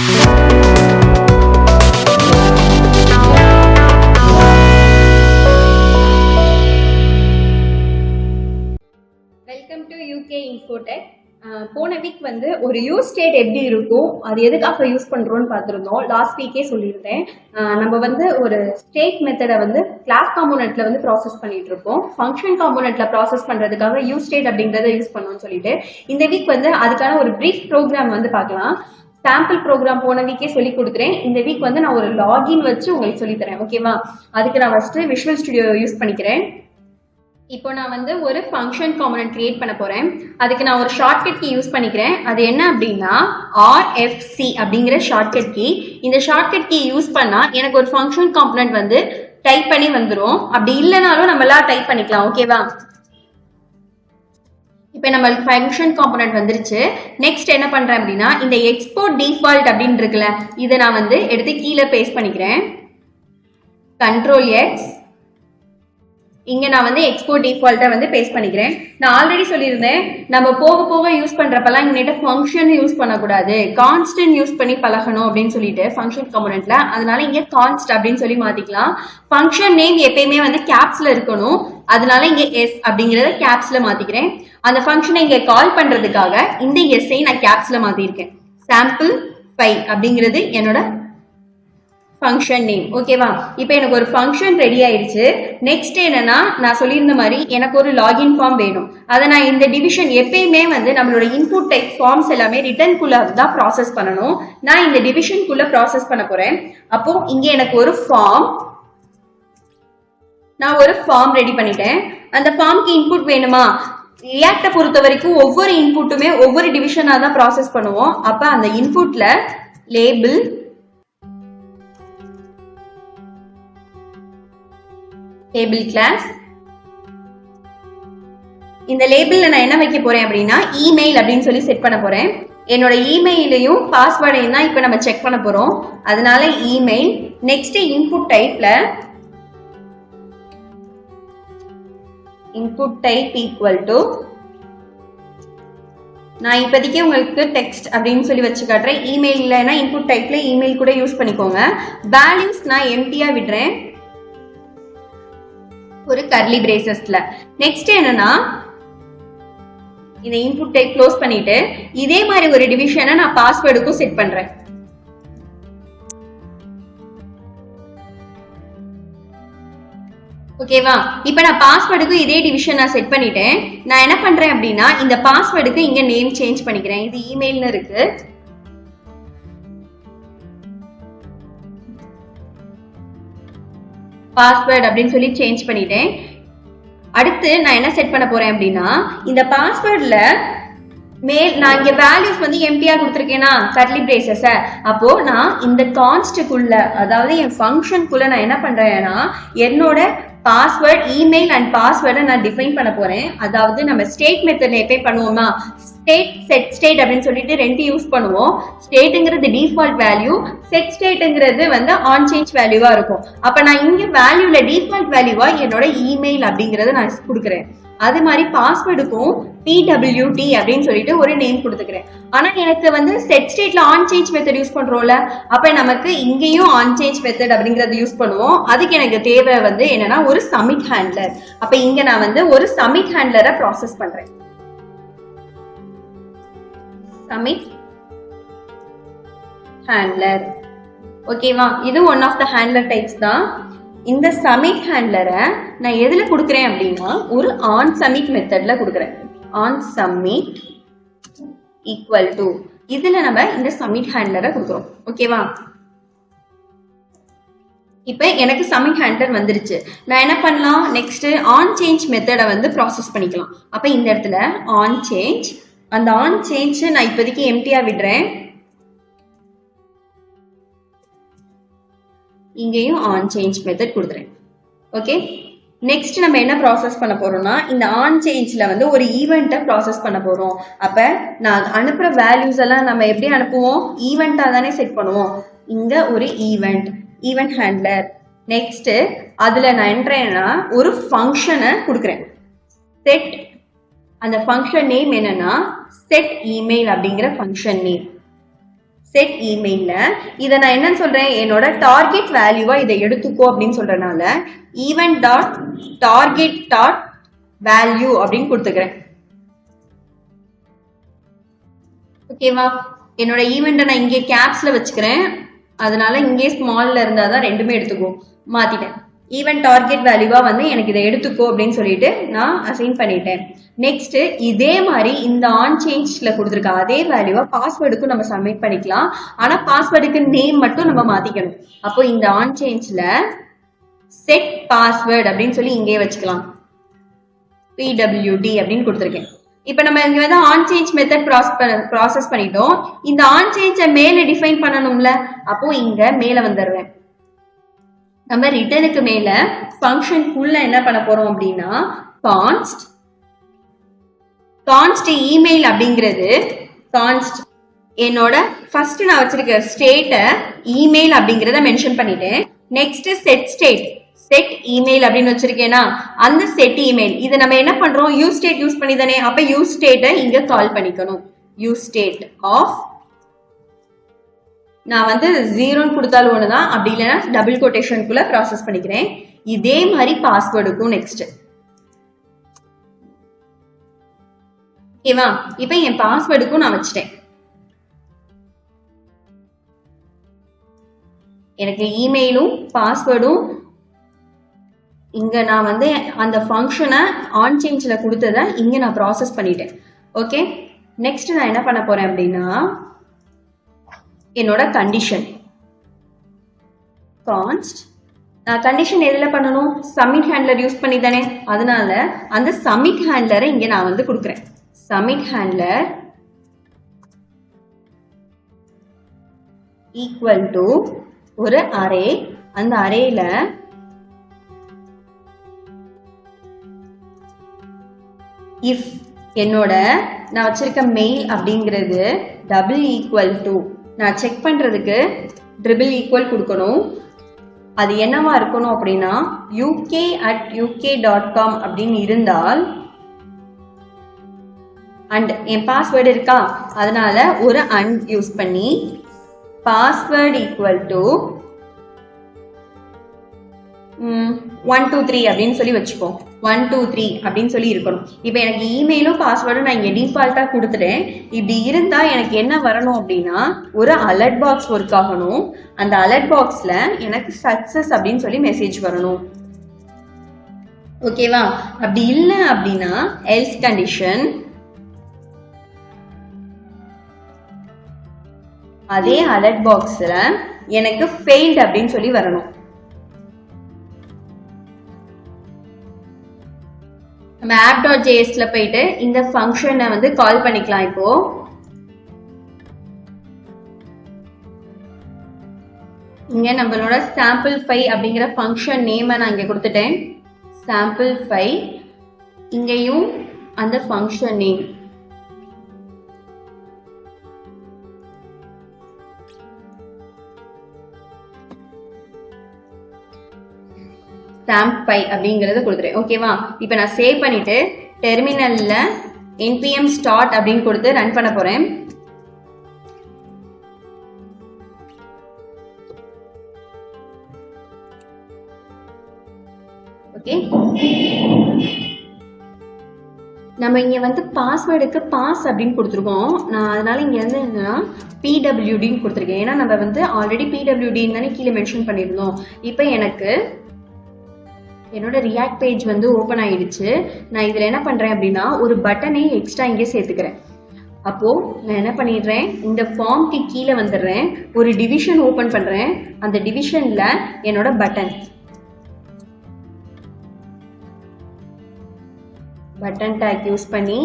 Welcome to UK Infotech. போன week வந்து ஒரு யூஸ் ஸ்டேட் எப்படி இருக்கும், அது எதுக்காக யூஸ் பண்றோம்னு பார்த்துருந்தோம். லாஸ்ட் வீக்கே சொல்லியிருந்தேன். நம்ம வந்து ஒரு ஸ்டேட் மெத்தடை வந்து கிளாஸ் காம்போனன்ட்ல வந்து ப்ராசஸ் பண்ணிட்டு இருக்கோம். ஃபங்க்ஷன் காம்போனன்ட்ல ப்ராசஸ் பண்றதுக்காக யூஸ் ஸ்டேட் அப்படிங்கறத யூஸ் பண்ணணும்னு சொல்லிட்டு இந்த வீக் வந்து அதுக்கான ஒரு பிரீஃப் ப்ரோக்ராம் வந்து பார்க்கலாம். சாம்பிள் ப்ரோக்ராம் போன வீக்கே சொல்லி கொடுக்குறேன். இந்த வீக் வந்து நான் ஒரு லாகின் வச்சு உங்களுக்கு சொல்லி தரேன். ஓகேவா? அதுக்கு நான் ஃபர்ஸ்ட் விஷுவல் ஸ்டுடியோ யூஸ் பண்ணிக்கிறேன். இப்போ நான் வந்து ஒரு ஃபங்க்ஷன் காம்போனன்ட் கிரியேட் பண்ண போறேன். அதுக்கு நான் ஒரு ஷார்ட்கட் கீ யூஸ் பண்ணிக்கிறேன். அது என்ன அப்படின்னா RFC அப்படிங்கிற ஷார்ட்கட் கீ. இந்த ஷார்ட்கட் கீ யூஸ் பண்ணா எனக்கு ஒரு ஃபங்க்ஷன் காம்போனன்ட் வந்து டைப் பண்ணி வந்துடும். அப்படி இல்லைனாலும் நம்மளா டைப் பண்ணிக்கலாம். ஓகேவா? இப்போ நம்மளுக்கு ஃபங்க்ஷன் காம்போனன்ட் வந்துருச்சு. நெக்ஸ்ட் என்ன பண்றேன் அப்படின்னா இந்த எக்ஸ்போர்ட் டிஃபால்ட் அப்படின்னு இருக்குல்ல, இதை நான் வந்து எடுத்து கீழே பேஸ்ட் பண்ணிக்கிறேன். Ctrl X. இங்க நான் வந்து எக்ஸ்போர்ட் டிஃபால்ட்டை வந்து பேஸ்ட் பண்ணிக்கிறேன். நான் ஆல்ரெடி சொல்லியிருந்தேன், நம்ம போக போக யூஸ் பண்றப்பெல்லாம் இங்கிட்ட ஃபங்க்ஷன் யூஸ் பண்ணக்கூடாது, கான்ஸ்டன்ட் யூஸ் பண்ணி பழகணும் அப்படின்னு சொல்லிட்டு ஃபங்க்ஷன் காம்போனன்ட்ல. அதனால இங்க கான்ஸ்ட் அப்படின்னு சொல்லி மாத்திக்கலாம். ஃபங்க்ஷன் நேம் எப்பயுமே வந்து கேப்ஸ்ல இருக்கணும். அதனால இங்க எஸ் அப்படிங்கறத கேப்ஸ்ல மாத்திக்கிறேன். அந்த ஃபங்க்ஷனை இங்க கால் பண்றதுக்காக இந்த எஸ்ஐ நான் கேப்ஸ்ல மாத்திருக்கேன். சாம்பிள் 5 அப்படிங்கிறது என்னோட ஃபங்க்ஷன் நேம். ஓகேவா? இப்போ எனக்கு ஒரு ஃபங்க்ஷன் ரெடி ஆயிடுச்சு. நெக்ஸ்ட் என்னன்னா, நான் சொல்லியிருந்த மாதிரி எனக்கு ஒரு லாகின் ஃபார்ம் வேணும். அதை நான் இந்த டிவிஷன் எப்பயுமே வந்து நம்மளோட இன்புட் டைப் ஃபார்ம்ஸ் எல்லாமே ரிட்டர்ன்குள்ள தான் ப்ராசஸ் பண்ணணும். நான் இந்த டிவிஷனுக்குள்ள ப்ராசஸ் பண்ண போறேன். அப்போ இங்க எனக்கு ஒரு ஃபார்ம், நான் ஒரு ஃபார்ம் ரெடி பண்ணிட்டேன். அந்த ஃபார்ம்க்கு இன்புட் வேணுமா? ரியாக்டை பொறுத்த வரைக்கும் ஒவ்வொரு இன்புட்டுமே ஒவ்வொரு டிவிஷனா தான் ப்ராசஸ் பண்ணுவோம். அப்ப அந்த இன்புட்ல லேபிள் லேபிள் கிளாஸ். இந்த லேபிள்ல நான் என்ன வைக்க போறேன் அப்படின்னா இமெயில் அப்படின்னு சொல்லி செட் பண்ண போறேன். என்னோட இமெயிலையும் பாஸ்வேர்டையும் தான் இப்ப நம்ம செக் பண்ண போறோம். அதனால இமெயில். நெக்ஸ்ட் இன்புட் டைப்ல இன்புட் டைப் ஈக்குவல் டு, நான் இப்போதைக்கு உங்களுக்கு டெக்ஸ்ட் அப்படின்னு சொல்லி வச்சு காட்டுறேன். இமெயில்னா இன்புட் டைப்ல இமெயில் கூட யூஸ் பண்ணிக்கோங்க. வேல்யூஸ் நான் எம்டியா விடுறேன் ஒரு கர்லி பிரேசஸ்ல. நெக்ஸ்ட் என்னன்னா இந்த இன்புட் டைப் க்ளோஸ் பண்ணிட்டு இதே மாதிரி ஒரு டிவிஷனை நான் பாஸ்வேர்டுக்கும் செட் பண்றேன். ஓகேவா? இப்ப நான் பாஸ்வேர்டுக்கு இதே டிவிஷன் நான் செட் பண்ணிட்டேன். நான் என்ன பண்றேன் அப்படின்னா இந்த பாஸ்வேர்டுக்கு இங்க நேம் சேஞ்ச் பண்ணிக்கிறேன். இது இமெயில்னு இருக்கு. பாஸ்வேர்ட் அப்படின்னு சொல்லி சேஞ்ச் பண்ணிட்டேன். அடுத்து நான் என்ன செட் பண்ண போறேன் அப்படின்னா இந்த பாஸ்வேர்ட்ல நான் இங்க வேல்யூஸ் வந்து எம்டியா கொடுத்துருக்கேனா கர்லி பிரேசஸ். அப்போ நான் இந்த கான்ஸ்டுக்குள்ள, அதாவது என் ஃபங்க்ஷனுக்குள்ள நான் என்ன பண்றேன்னா என்னோட பாஸ்வேர்ட், இமெயில் அண்ட் பாஸ்வேர்டை நான் டிஃபைன் பண்ண போறேன். அதாவது நம்ம ஸ்டேட் மெத்தட்ல எப்போ பண்ணுவோம்னா ஸ்டேட் செட் ஸ்டேட் அப்படின்னு சொல்லிட்டு ரெண்டு யூஸ் பண்ணுவோம். ஸ்டேட்ங்கிறது டிஃபால்ட் வேல்யூ, செட் ஸ்டேட்ங்கிறது வந்து ஆன் சேஞ்ச் வேல்யூவா இருக்கும். அப்ப நான் இங்க வேல்யூல டிஃபால்ட் வேல்யூவா என்னோட இமெயில் அப்படிங்கறத நான் கொடுக்குறேன். அது மாதிரி பாஸ்வேர்டுக்கும் PWT அப்படின்னு சொல்லிட்டு ஒரு நேம் கொடுத்துக்கிறேன். ஆனா எனக்கு வந்து செட் ஸ்டேட்ல ஆன் சேஞ்ச் மெத்தட் யூஸ் பண்றோம்ல, அப்ப நமக்கு இங்கேயும் ஆன் சேஞ்ச் மெத்தட் அப்படிங்கறது யூஸ் பண்ணுவோம். அதுக்கு எனக்கு தேவை வந்து என்னன்னா ஒரு சப்மிட் ஹேண்ட்லர். அப்ப இங்க நான் வந்து ஒரு சப்மிட் ஹேண்ட்லரை ப்ராசஸ் பண்றேன். Submit handler. ஓகேவா? இது one of the handler types தான். இந்த சப்மிட் ஹேண்ட்லரை நான் எதுல கொடுக்குறேன் அப்படின்னா ஒரு ஆன் சப்மிட் மெத்தட்ல கொடுக்குறேன். ஆன் சப்மிட் ஈக்குவல் டு, இதுல நம்ம இந்த சப்மிட் ஹேண்ட்லரை கொடுக்குறோம். ஓகேவா? இப்ப எனக்கு சப்மிட் ஹேண்ட்லர் வந்துருச்சு. நான் என்ன பண்ணலாம், நெக்ஸ்ட் ஆன் சேஞ்ச் மெத்தடை வந்து ப்ராசஸ் பண்ணிக்கலாம். அப்ப இந்த இடத்துல ஆன் சேஞ்ச், அந்த ஆன் சேஞ்ச் நான் இப்போதைக்கு எம்டியா விடுறேன். இங்கேயும் ஆன் சேஞ்ச் மெத்தட் கொடுத்துறேன். ஓகே, நெக்ஸ்ட் நம்ம என்ன ப்ராசஸ் பண்ண போறோம்னா இந்த ஆன் சேஞ்ச்ல வந்து ஒரு ஈவெண்ட்டை ப்ராசஸ் பண்ண போறோம். அப்ப நான் அனுப்புற வேல்யூஸ் எல்லாம் நம்ம எப்படி அனுப்புவோம், ஈவெண்டா தானே செட் பண்ணுவோம். இங்க ஒரு ஈவெண்ட் ஹேண்ட்லர். நெக்ஸ்ட் அதுல நான் என்னன்னா ஒரு ஃபங்க்ஷனை கொடுக்குறேன். செட், அந்த ஃபங்க்ஷன் நேம் என்னன்னா செட் இமெயில் அப்படிங்கிற ஃபங்க்ஷன் நேம். செட் இமெயில்ல இதை நான் என்னன்னு சொல்றேன், என்னோட டார்கெட் வேல்யூவா இதை எடுத்துக்கோ அப்படின்னு சொல்றதுனால event dot target dot value அப்படின்னு கொடுத்துக்கிறேன். ஓகேவா? என்னோட ஈவெண்ட்டை நான் இங்கே கேப்ஸ்ல வச்சுக்கிறேன், அதனால இங்கே ஸ்மால்ல இருந்தாதான் ரெண்டுமே எடுத்துக்கும். மாத்திட்டேன். ஈவென்ட் டார்கெட் வேல்யூவா வந்து எனக்கு இதை எடுத்துக்கோ அப்படின்னு சொல்லிட்டு நான் அசைன் பண்ணிட்டேன். நெக்ஸ்ட் இதே மாதிரி இந்த ஆன் சேஞ்ச்ல கொடுத்துருக்க அதே வேல்யூவா பாஸ்வேர்டுக்கும் நம்ம சப்மிட் பண்ணிக்கலாம். ஆனா பாஸ்வேர்டுக்கு நேம் மட்டும் நம்ம மாத்திக்கணும். அப்போ இந்த ஆன் சேஞ்ச்ல செட் பாஸ்வேர்டு அப்படின்னு சொல்லி இங்கே வச்சுக்கலாம். PWD அப்படின்னு கொடுத்துருக்கேன். இப்ப நம்ம இங்க வந்து ஆன் சேஞ்ச் மெத்தட் ப்ராசஸ் பண்ணிட்டோம். இந்த ஆன் சேஞ்ச மேல டிஃபைன் பண்ணணும்ல, அப்போ இங்க மேல வந்துடுறேன். நம்ம ரிட்டனுக்கு மேல ஃபங்க்ஷனுக்குள்ள என்ன பண்ண போறோம் அப்படின்னா கான்ஸ்ட் இமெயில் அப்படிங்கிறது கான்ஸ்ட் என்னோட ஃபர்ஸ்ட் நான் வச்சிருக்க ஸ்டேட்ட இமெயில் அப்படிங்கிறத மென்ஷன் பண்ணிட்டேன். நெக்ஸ்ட் செட் இமெயில் அப்படின்னு வச்சிருக்கேனா, அந்த செட் இமெயில் இதை நம்ம என்ன பண்றோம், யூஸ்டேட் யூஸ் பண்ணி தானே, அப்ப யூஸ்டேட்டை இங்க கால் பண்ணிக்கணும். யூஸ்டேட் ஆஃப் நான் வந்து 0ன்னு கொடுத்தாலும் ஒண்ணுதான், அப்படி இல்லைன்னா டபுள் கோட்டேஷனுக்குள்ள ப்ராசஸ் பண்ணிக்கிறேன். இதே மாதிரி பாஸ்வேர்டுக்கும் நெக்ஸ்ட். ஓகேவா? இப்ப என் பாஸ்வேர்டுக்கும் நான் வச்சிட்டேன். எனக்கு இமெயிலும் பாஸ்வேர்டும் இங்க நான் வந்து அந்த ஃபங்க்ஷனை ஆன் சேஞ்ச்ல கொடுத்ததை இங்க நான் ப்ராசஸ் பண்ணிட்டேன். ஓகே, நெக்ஸ்ட் நான் என்ன பண்ண போறேன் அப்படின்னா என்னோட கண்டிஷன் கான்ஸ்ட் நான் கண்டிஷன் எதுல பண்ணணும், சப்மிட் ஹேண்ட்லர் யூஸ் பண்ணி தானே, அதனால அந்த சப்மிட் ஹேண்ட்லரை இங்க நான் வந்து கொடுக்குறேன். சப்மிட் ஹேண்ட்லர் ஈக்குவல் டு ஒரு அரே, அந்த அரேல இஃப் என்னோட நான் வச்சிருக்க மெயில் அப்படிங்கிறது டபுள் ஈக்குவல் டு நான் செக் பண்றதுக்கு ட்ரிபிள் ஈக்குவல் கொடுக்கணும். அது என்னவா இருக்கணும் அப்படின்னா uk@uk.com அப்படின்னு இருந்தால், அண்ட் என் பாஸ்வேர்டு இருக்கா, அதனால ஒரு அண்ட் யூஸ் பண்ணி பாஸ்வேர்டு ஈக்குவல் டு 123 அப்படின்னு சொல்லி வச்சுப்போம். 123 அப்படின்னு சொல்லி இருக்கணும். இப்போ எனக்கு இமெயிலும் பாஸ்வேர்டும் நான் இங்க டிஃபால்ட்டா கொடுத்துட்டேன். இப்படி இருந்தா எனக்கு என்ன வரணும் அப்படின்னா ஒரு அலர்ட் பாக்ஸ் ஒர்க் ஆகணும். அந்த அலர்ட் பாக்ஸ்ல எனக்கு சக்சஸ் அப்படின்னு சொல்லி மெசேஜ் வரணும். ஓகேவா? அப்படி இல்லை அப்படின்னா எல்ஸ் கண்டிஷன் அதே அலர்ட் பாக்ஸ்ல எனக்கு ஃபெயில்ட் அப்படின்னு சொல்லி வரணும். நம்ம app.jsல போயிட்டு இந்த ஃபங்க்ஷனை வந்து கால் பண்ணிக்கலாம். இப்போ இங்க நம்மளோட sample5 அப்படிங்கிற ஃபங்க்ஷன் நேமை நான் இங்க கொடுத்துட்டேன். sample5 இங்கேயும் அந்த ஃபங்க்ஷன் நேம் samp5 அப்படிங்கறத கொடுத்துறேன். ஓகேவா? இப்போ நான் சேவ் பண்ணிட்டு டெர்மினல்ல npm start அப்படின்னு கொடுத்து ரன் பண்ண போறேன். ஓகே, நம்ம இங்க வந்து பாஸ்வேர்டுக்கு பாஸ் அப்படின்னு கொடுத்துருக்கோம். நான் அதனால இங்க வந்து என்னன்னா PWDன்னு கொடுத்துருக்கேன். ஏன்னா நம்ம வந்து ஆல்ரெடி PWDன்னு தானே கீழே மென்ஷன் பண்ணியிருந்தோம். இப்போ எனக்கு என்னோட ரியாக்ட் பேஜ் வந்து ஓப்பன் ஆயிடுச்சு. நான் இதுல என்ன பண்றேன் அப்படின்னா ஒரு பட்டனை எக்ஸ்ட்ரா இங்கே சேர்த்துக்கிறேன். அப்போ நான் என்ன பண்ணிடுறேன், இந்த ஃபார்ம்க்கு கீழே வந்துடுறேன், ஒரு டிவிஷன் ஓபன் பண்றேன். அந்த டிவிஷன்ல என்னோட பட்டன் டேக் யூஸ் பண்ணி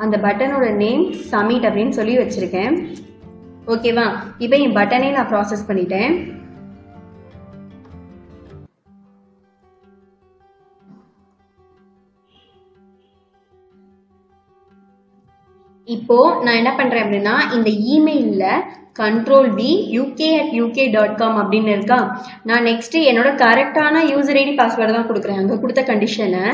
அந்த பட்டனோட நேம் சப்மிட் அப்படின்னு சொல்லி வச்சிருக்கேன். ஓகேவா? இப்போ என் பட்டனே நான் ப்ராசஸ் பண்ணிட்டேன். இப்போ நான் என்ன பண்றேன் அப்படின்னா இந்த இமெயில்ல control-v uk@uk.com அப்படின்னு இருக்கா. நான் நெக்ஸ்ட் என்னோட கரெக்டான யூசர் ஐடி பாஸ்வேர்டு தான் கொடுக்குறேன். அங்க கொடுத்த கண்டிஷனை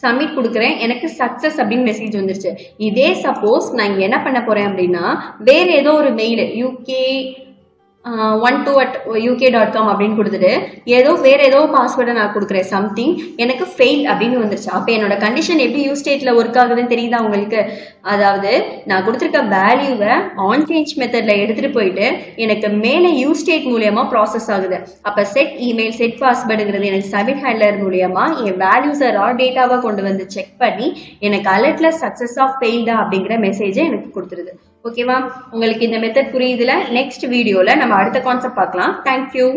சப்மிட் கொடுக்குறேன். எனக்கு சக்சஸ் அப்படின்னு மெசேஜ் வந்துருச்சு. இதே சப்போஸ் நான் இங்க என்ன பண்ண போறேன் அப்படின்னா வேற ஏதோ ஒரு மெயில் uk12@uk.com அப்படின்னு கொடுத்துட்டு வேற ஏதோ பாஸ்வேர்டை நான் கொடுக்குறேன் சம்திங், எனக்கு ஃபெயில் அப்படின்னு வந்துருச்சு. அப்ப என்னோட கண்டிஷன் எப்படி யூஸ்டேட்ல ஒர்க் ஆகுதுன்னு தெரியுதா உங்களுக்கு? அதாவது நான் கொடுத்துருக்க வேல்யூவை ஆன் சேஞ்ச் மெத்தட்ல எடுத்துட்டு போயிட்டு எனக்கு மேல யூஸ்டேட் மூலியமா ப்ராசஸ் ஆகுது. அப்ப செட் இமெயில் செட் பாஸ்வேர்டுங்கிறது எனக்கு சப்மிட் ஹேண்ட்லர் மூலியமா என் வேல்யூஸை ரா டேட்டாவா கொண்டு வந்து செக் பண்ணி எனக்கு அலர்ட்ல சக்சஸ் ஆஃப் ஃபெயில்டா அப்படிங்கிற மெசேஜை எனக்கு கொடுத்துருது. ஓகேவா? உங்களுக்கு இந்த மெத்தட் புரியுதுல? நெக்ஸ்ட் வீடியோல நம்ம அடுத்த கான்செப்ட் பார்க்கலாம். தேங்க்யூ.